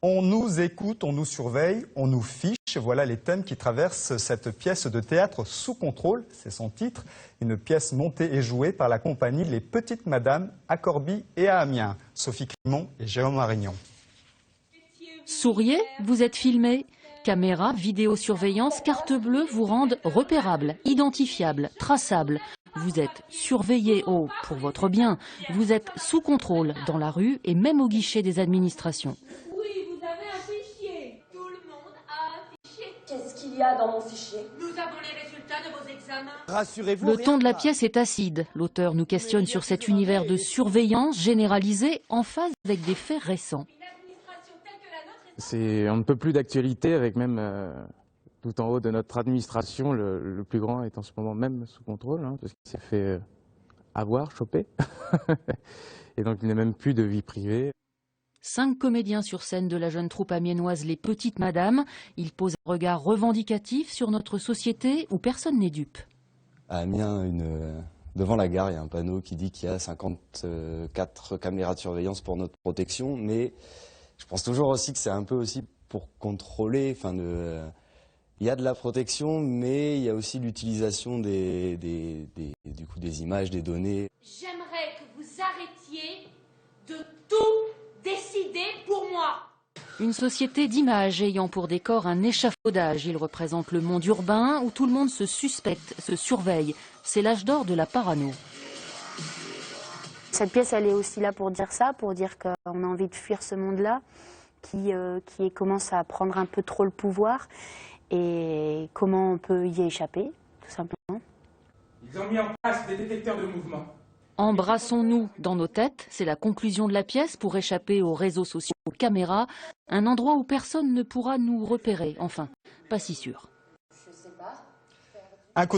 On nous écoute, on nous surveille, on nous fiche. Voilà les thèmes qui traversent cette pièce de théâtre sous contrôle. C'est son titre. Une pièce montée et jouée par la compagnie Les Petites Madames à Corbie et à Amiens. Sophie Climon et Jérôme Marignon. Souriez, vous êtes filmé. Caméra, vidéosurveillance, carte bleue vous rendent repérable, identifiable, traçable. Vous êtes surveillé pour votre bien. Vous êtes sous contrôle dans la rue et même au guichet des administrations. Oui, vous avez un fichier. Tout le monde a un fichier. Qu'est-ce qu'il y a dans mon fichier? Nous avons les résultats de vos examens. Rassurez-vous. Le ton de la pièce est acide. L'auteur nous questionne sur cet univers de surveillance généralisée en phase avec des faits récents. C'est on ne peut plus d'actualité avec même tout en haut de notre administration, le plus grand est en ce moment même sous contrôle, parce qu'il s'est fait avoir, choper. Et donc il n'y a même plus de vie privée. 5 comédiens sur scène de la jeune troupe amiénoise Les Petites Madames. Ils posent un regard revendicatif sur notre société où personne n'est dupe. À Amiens, devant la gare, il y a un panneau qui dit qu'il y a 54 caméras de surveillance pour notre protection, mais je pense toujours aussi que c'est un peu aussi pour contrôler, il y a de la protection, mais il y a aussi l'utilisation des images, des données. J'aimerais que vous arrêtiez de tout décider pour moi. Une société d'images ayant pour décor un échafaudage. Il représente le monde urbain où tout le monde se suspecte, se surveille. C'est l'âge d'or de la parano. Cette pièce, elle est aussi là pour dire ça, pour dire qu'on a envie de fuir ce monde-là, qui commence à prendre un peu trop le pouvoir, et comment on peut y échapper, tout simplement. Ils ont mis en place des détecteurs de mouvement. Embrassons-nous dans nos têtes, c'est la conclusion de la pièce pour échapper aux réseaux sociaux, aux caméras, un endroit où personne ne pourra nous repérer, enfin, pas si sûr. Je sais pas.